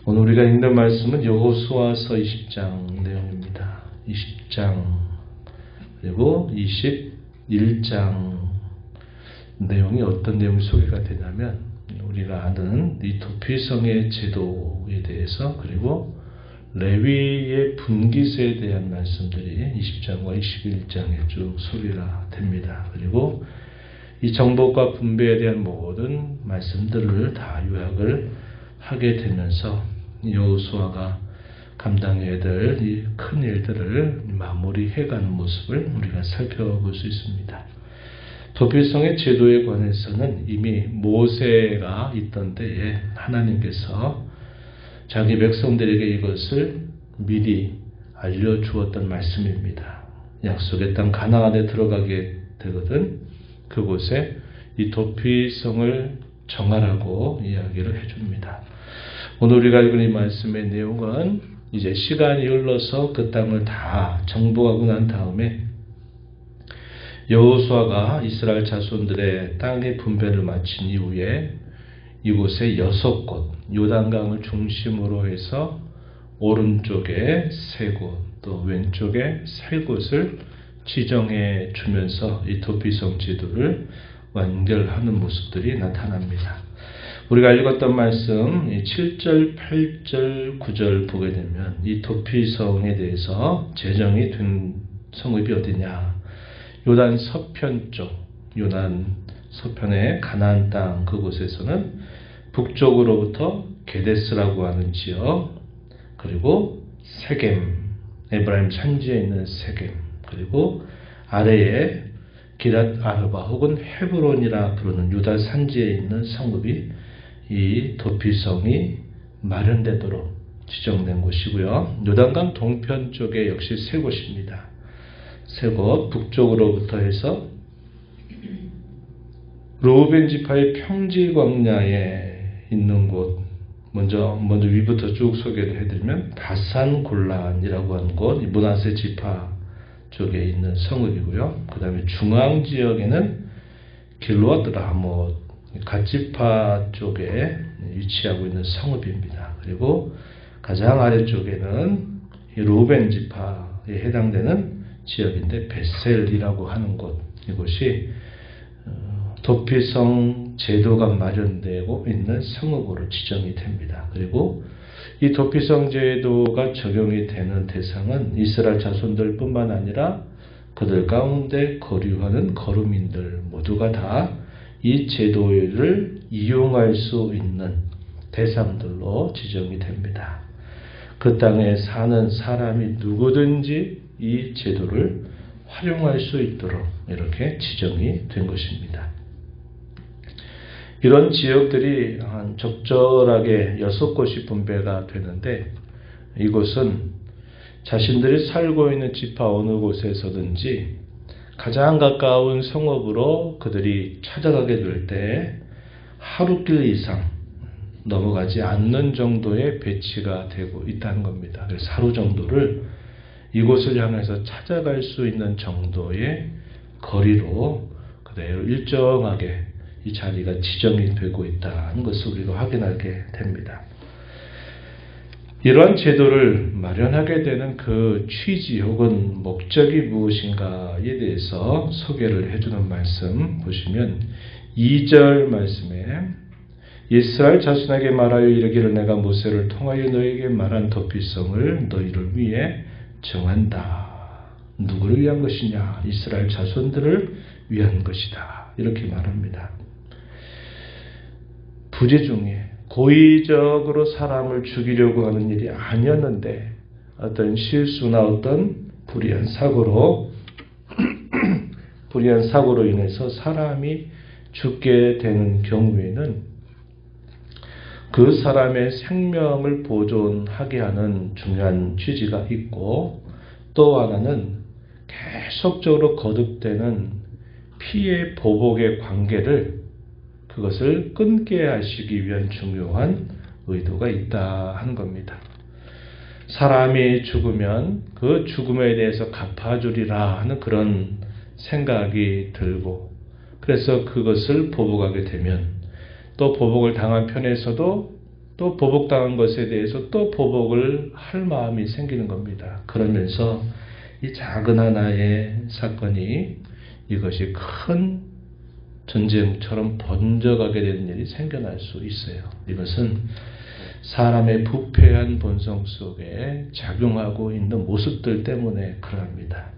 오늘 우리가 읽는 말씀은 여호수아서 20장 내용입니다. 20장 그리고 21장 내용이 어떤 내용이 소개가 되냐면 우리가 아는 이 도피성의 제도에 대해서 그리고 레위의 분깃에 대한 말씀들이 20장과 21장에 쭉 소개가 됩니다. 그리고 이 정복과 분배에 대한 모든 말씀들을 다 요약을 하게 되면서 여호수아가 감당해야 될 이 큰 일들을 마무리해가는 모습을 우리가 살펴볼 수 있습니다. 도피성의 제도에 관해서는 이미 모세가 있던 때에 하나님께서 자기 백성들에게 이것을 미리 알려주었던 말씀입니다. 약속의 땅 가나안에 들어가게 되거든 그곳에 이 도피성을 정하라고 이야기를 해줍니다. 오늘 우리가 읽은 이 말씀의 내용은 이제 시간이 흘러서 그 땅을 다 정복하고 난 다음에 여호수아가 이스라엘 자손들의 땅의 분배를 마친 이후에 이곳에 6곳, 요단강을 중심으로 해서 오른쪽에 3곳, 또 왼쪽에 3곳을 지정해 주면서 이 도피성 제도를 완결하는 모습들이 나타납니다. 우리가 읽었던 말씀 7절, 8절, 9절 보게 되면 이 도피성에 대해서 제정이 된 성읍이 어디냐? 요단 서편 쪽, 요단 서편의 가나안 땅 그곳에서는 북쪽으로부터 게데스라고 하는 지역, 그리고 세겜, 에브라임 산지에 있는 세겜, 그리고 아래에 기랏 아르바 혹은 헤브론이라 부르는 유다 산지에 있는 성읍이 이 도피성이 마련되도록 지정된 곳이고요. 요단강 동편 쪽에 역시 3곳입니다. 3곳 북쪽으로부터 해서 르우벤 지파의 평지 광야에 있는 곳, 먼저 위부터 쭉 소개를 해드리면 바산 골란이라고 하는 곳, 므낫세 지파 쪽에 있는 성읍이고요. 그 다음에 중앙 지역에는 길르앗 라못 갓지파 쪽에 위치하고 있는 성읍입니다. 그리고 가장 아래쪽에는 르우벤 지파에 해당되는 지역인데 베셀이라고 하는 곳, 이곳이 도피성 제도가 마련되고 있는 성읍으로 지정이 됩니다. 그리고 이 도피성 제도가 적용이 되는 대상은 이스라엘 자손들 뿐만 아니라 그들 가운데 거류하는 거류민들 모두가 다 이 제도를 이용할 수 있는 대상들로 지정이 됩니다. 그 땅에 사는 사람이 누구든지 이 제도를 활용할 수 있도록 이렇게 지정이 된 것입니다. 이런 지역들이 한 적절하게 6곳이 분배가 되는데 이곳은 자신들이 살고 있는 지파 어느 곳에서든지 가장 가까운 성읍으로 그들이 찾아가게 될 때 하루길 이상 넘어가지 않는 정도의 배치가 되고 있다는 겁니다. 그래서 하루 정도를 이곳을 향해서 찾아갈 수 있는 정도의 거리로 그대로 일정하게 이 자리가 지정이 되고 있다는 것을 우리가 확인하게 됩니다. 이러한 제도를 마련하게 되는 그 취지 혹은 목적이 무엇인가에 대해서 소개를 해주는 말씀 보시면 2절 말씀에 이스라엘 자손에게 말하여 이르기를 내가 모세를 통하여 너에게 말한 도피성을 너희를 위해 정한다. 누구를 위한 것이냐? 이스라엘 자손들을 위한 것이다. 이렇게 말합니다. 부재 중에 고의적으로 사람을 죽이려고 하는 일이 아니었는데 어떤 실수나 어떤 불의한 사고로 인해서 사람이 죽게 되는 경우에는 그 사람의 생명을 보존하게 하는 중요한 취지가 있고 또 하나는 계속적으로 거듭되는 피해 보복의 관계를 그것을 끊게 하시기 위한 중요한 의도가 있다 하는 겁니다. 사람이 죽으면 그 죽음에 대해서 갚아주리라 하는 그런 생각이 들고 그래서 그것을 보복하게 되면 또 보복을 당한 편에서도 또 보복당한 것에 대해서 또 보복을 할 마음이 생기는 겁니다. 그러면서 이 작은 하나의 사건이 이것이 큰 전쟁처럼 번져가게 되는 일이 생겨날 수 있어요. 이것은 사람의 부패한 본성 속에 작용하고 있는 모습들 때문에 그러합니다.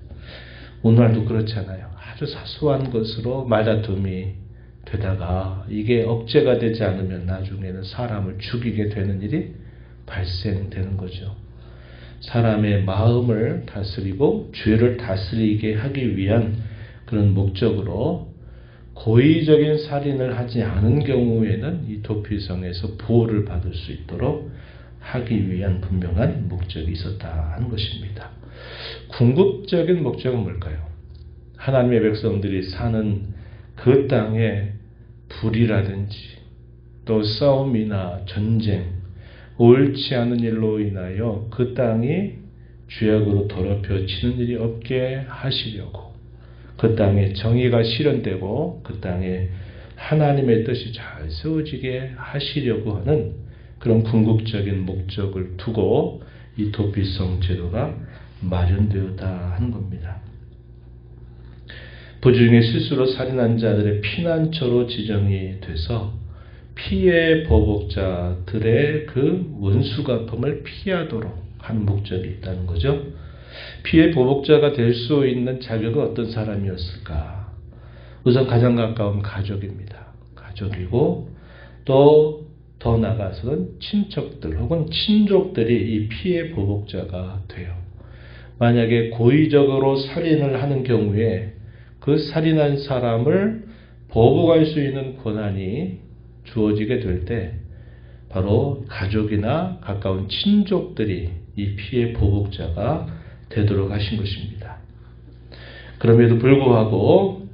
오늘날도 그렇잖아요. 아주 사소한 것으로 말다툼이 되다가 이게 억제가 되지 않으면 나중에는 사람을 죽이게 되는 일이 발생되는 거죠. 사람의 마음을 다스리고 죄를 다스리게 하기 위한 그런 목적으로 고의적인 살인을 하지 않은 경우에는 이 도피성에서 보호를 받을 수 있도록 하기 위한 분명한 목적이 있었다 하는 것입니다. 궁극적인 목적은 뭘까요? 하나님의 백성들이 사는 그 땅에 불이라든지 또 싸움이나 전쟁, 옳지 않은 일로 인하여 그 땅이 죄악으로 더럽혀지는 일이 없게 하시려고, 그 땅에 정의가 실현되고 그 땅에 하나님의 뜻이 잘 세워지게 하시려고 하는 그런 궁극적인 목적을 두고 이 도피성 제도가 마련되었다 하는 겁니다. 부주중에 실수로 살인한 자들의 피난처로 지정이 돼서 피해 보복자들의 그 원수갚음을 피하도록 하는 목적이 있다는 거죠. 피해 보복자가 될 수 있는 자격은 어떤 사람이었을까? 우선 가장 가까운 가족입니다. 가족이고 또 더 나아가서는 친척들 혹은 친족들이 이 피해 보복자가 돼요. 만약에 고의적으로 살인을 하는 경우에 그 살인한 사람을 보복할 수 있는 권한이 주어지게 될 때 바로 가족이나 가까운 친족들이 이 피해 보복자가 되도록 하신 것입니다. 그럼에도 불구하고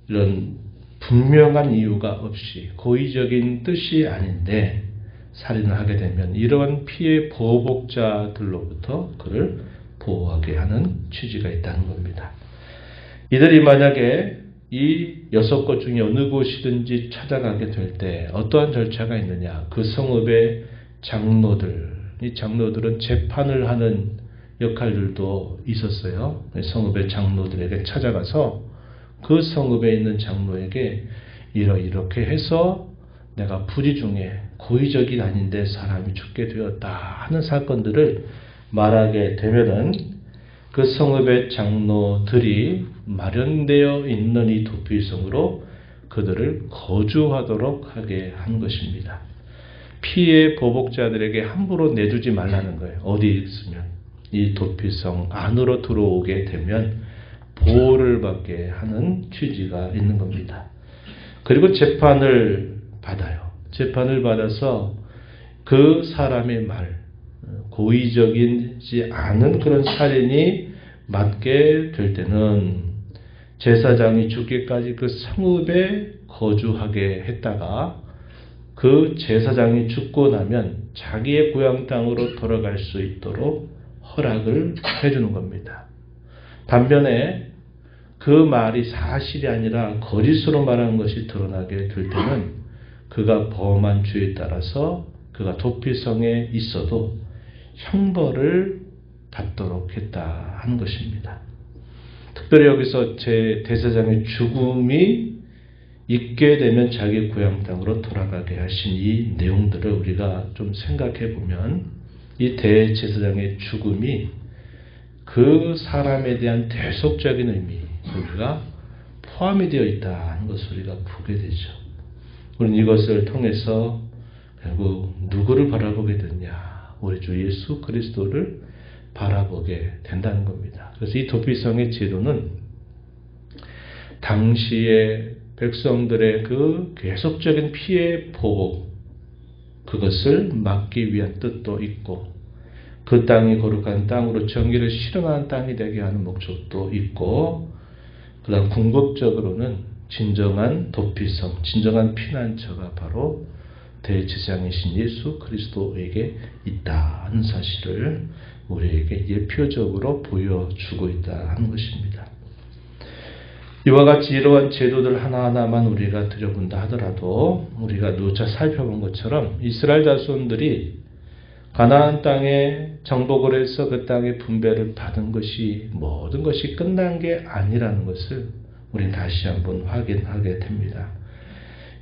이런 분명한 이유가 없이 고의적인 뜻이 아닌데 살인을 하게 되면 이러한 피해 보복자들로부터 그를 보호하게 하는 취지가 있다는 겁니다. 이들이 만약에 이 6곳 중에 어느 곳이든지 찾아가게 될 때 어떠한 절차가 있느냐? 그 성읍의 장로들, 이 장로들은 재판을 하는 역할들도 있었어요. 성읍의 장로들에게 찾아가서 그 성읍에 있는 장로에게 이렇게 해서 내가 불의 중에 고의적인 아닌데 사람이 죽게 되었다 하는 사건들을 말하게 되면은 그 성읍의 장로들이 마련되어 있는 이 도피성으로 그들을 거주하도록 하게 한 것입니다. 피해 보복자들에게 함부로 내주지 말라는 거예요. 어디 있으면 이 도피성 안으로 들어오게 되면 보호를 받게 하는 취지가 있는 겁니다. 그리고 재판을 받아요. 재판을 받아서 그 사람의 말, 고의적이지 않은 그런 살인이 맞게 될 때는 제사장이 죽기까지 그 성읍에 거주하게 했다가 그 제사장이 죽고 나면 자기의 고향 땅으로 돌아갈 수 있도록 허락을 해주는 겁니다. 반면에 그 말이 사실이 아니라 거짓으로 말하는 것이 드러나게 될 때는 그가 범한 죄에 따라서 그가 도피성에 있어도 형벌을 받도록 했다 하는 것입니다. 특별히 여기서 제 대제사장의 죽음이 있게 되면 자기 고향 땅으로 돌아가게 하신 이 내용들을 우리가 좀 생각해 보면 이 대제사장의 죽음이 그 사람에 대한 대속적인 의미, 우리가 포함이 되어 있다는 것을 우리가 보게 되죠. 우리는 이것을 통해서 결국 누구를 바라보게 되냐? 우리 주 예수 그리스도를 바라보게 된다는 겁니다. 그래서 이 도피성의 제도는 당시의 백성들의 그 계속적인 피해 보복, 그것을 막기 위한 뜻도 있고 그 땅이 거룩한 땅으로 정의를 실현하는 땅이 되게 하는 목적도 있고 그다음 궁극적으로는 진정한 도피성, 진정한 피난처가 바로 대제사장이신 예수 그리스도에게 있다는 사실을 우리에게 예표적으로 보여주고 있다 하는 것입니다. 이와 같이 이러한 제도들 하나하나만 우리가 들여본다 하더라도 우리가 누차 살펴본 것처럼 이스라엘 자손들이 가나안 땅에 정복을 해서 그 땅의 분배를 받은 것이 모든 것이 끝난 게 아니라는 것을 우리는 다시 한번 확인하게 됩니다.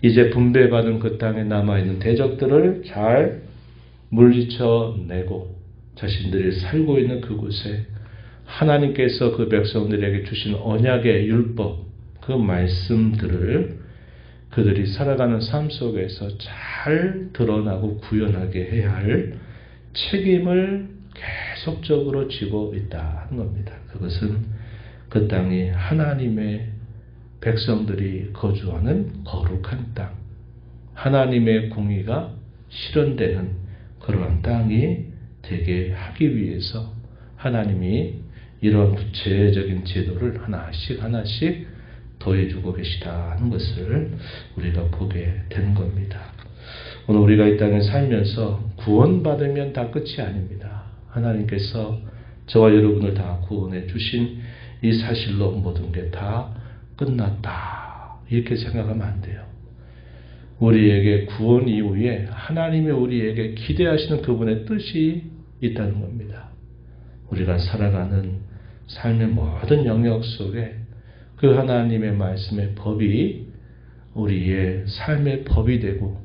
이제 분배받은 그 땅에 남아있는 대적들을 잘 물리쳐내고 자신들이 살고 있는 그곳에 하나님께서 그 백성들에게 주신 언약의 율법, 그 말씀들을 그들이 살아가는 삶 속에서 잘 드러나고 구현하게 해야 할 책임을 계속적으로 지고 있다 하는 겁니다. 그것은 그 땅이 하나님의 백성들이 거주하는 거룩한 땅, 하나님의 공의가 실현되는 그러한 땅이 되게 하기 위해서 하나님이 이러한 구체적인 제도를 하나씩 더해주고 계시다 하는 것을 우리가 보게 되는 겁니다. 오늘 우리가 이 땅에 살면서 구원받으면 다 끝이 아닙니다. 하나님께서 저와 여러분을 다 구원해 주신 이 사실로 모든 게 다 끝났다 이렇게 생각하면 안 돼요. 우리에게 구원 이후에 하나님이 우리에게 기대하시는 그분의 뜻이 있다는 겁니다. 우리가 살아가는 삶의 모든 영역 속에 그 하나님의 말씀의 법이 우리의 삶의 법이 되고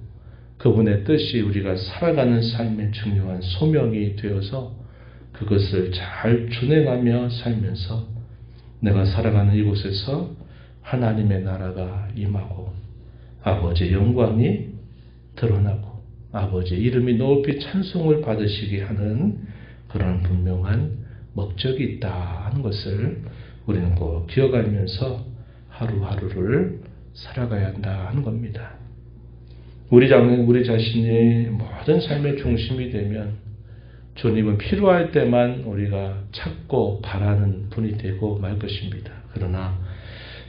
그분의 뜻이 우리가 살아가는 삶의 중요한 소명이 되어서 그것을 잘 준행하며 살면서 내가 살아가는 이곳에서 하나님의 나라가 임하고 아버지의 영광이 드러나고 아버지의 이름이 높이 찬송을 받으시게 하는 그런 분명한 목적이 있다 하는 것을 우리는 꼭 기억하면서 하루하루를 살아가야 한다 하는 겁니다. 우리 자신이 모든 삶의 중심이 되면 주님은 필요할 때만 우리가 찾고 바라는 분이 되고 말 것입니다. 그러나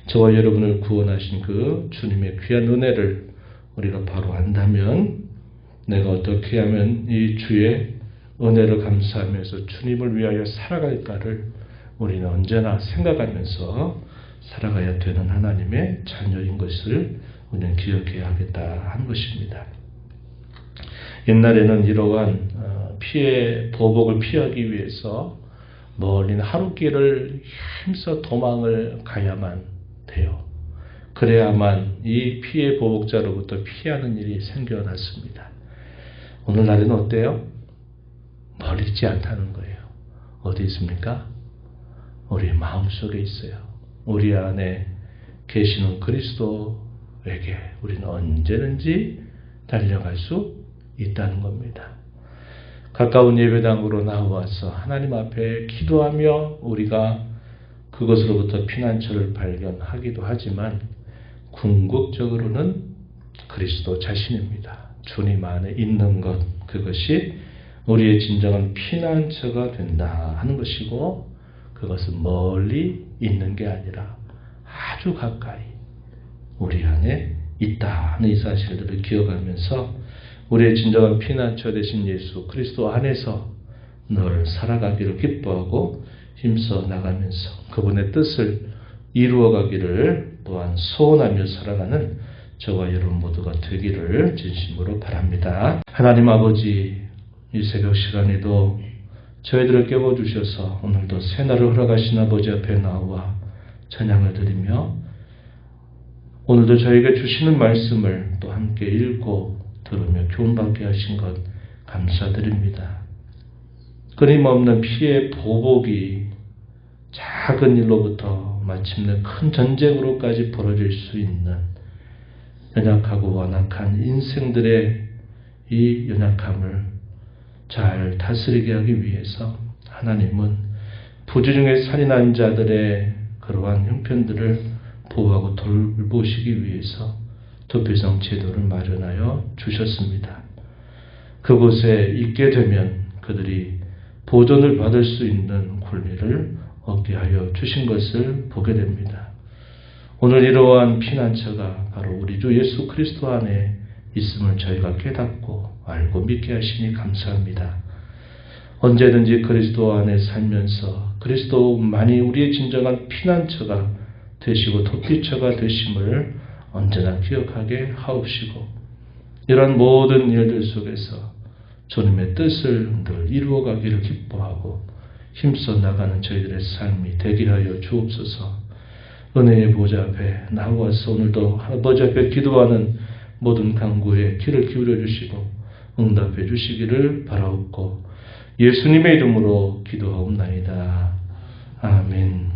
저와 여러분을 구원하신 그 주님의 귀한 은혜를 우리가 바로 안다면 내가 어떻게 하면 이 주의 은혜를 감사하면서 주님을 위하여 살아갈까를 우리는 언제나 생각하면서 살아가야 되는 하나님의 자녀인 것을 우리는 기억해야 하겠다 하는 것입니다. 옛날에는 이러한 보복을 피하기 위해서 멀리 하루길을 힘써 도망을 가야만 돼요. 그래야만 이 피해 보복자로부터 피하는 일이 생겨났습니다. 오늘날에는 어때요? 멀리 있지 않다는 거예요. 어디 있습니까? 우리 마음속에 있어요. 우리 안에 계시는 그리스도에게 우리는 언제든지 달려갈 수 있다는 겁니다. 가까운 예배당으로 나와서 하나님 앞에 기도하며 우리가 그것으로부터 피난처를 발견하기도 하지만 궁극적으로는 그리스도 자신입니다. 주님 안에 있는 것, 그것이 우리의 진정한 피난처가 된다 하는 것이고 그것은 멀리 있는 게 아니라 아주 가까이 우리 안에 있다 하는 이 사실들을 기억하면서 우리의 진정한 피난처 되신 예수 그리스도 안에서 늘 살아가기를 기뻐하고 힘써 나가면서 그분의 뜻을 이루어가기를 또한 소원하며 살아가는 저와 여러분 모두가 되기를 진심으로 바랍니다. 하나님 아버지, 이 새벽 시간에도 저희들을 깨워주셔서 오늘도 새날을 허락하신 아버지 앞에 나와 찬양을 드리며 오늘도 저에게 주시는 말씀을 또 함께 읽고 들으며 교훈받게 하신 것 감사드립니다. 끊임없는 피해 보복이 작은 일로부터 마침내 큰 전쟁으로까지 벌어질 수 있는 연약하고 완악한 인생들의 이 연약함을 잘 다스리게 하기 위해서 하나님은 부주 중에 살인한 자들의 그러한 형편들을 보호하고 돌보시기 위해서 도피성 제도를 마련하여 주셨습니다. 그곳에 있게 되면 그들이 보존을 받을 수 있는 권리를 얻게 하여 주신 것을 보게 됩니다. 오늘 이러한 피난처가 바로 우리 주 예수 그리스도 안에 있음을 저희가 깨닫고 알고 믿게 하시니 감사합니다. 언제든지 그리스도 안에 살면서 그리스도만이 우리의 진정한 피난처가 되시고 토끼처가 되심을 언제나 기억하게 하옵시고, 이러한 모든 일들 속에서 주님의 뜻을 늘 이루어가기를 기뻐하고 힘써 나가는 저희들의 삶이 되게 하여 주옵소서. 은혜의 보좌 앞에 나와서 오늘도 아버지 앞에 기도하는 모든 간구에 귀를 기울여 주시고 응답해 주시기를 바라옵고 예수님의 이름으로 기도하옵나이다. 아멘.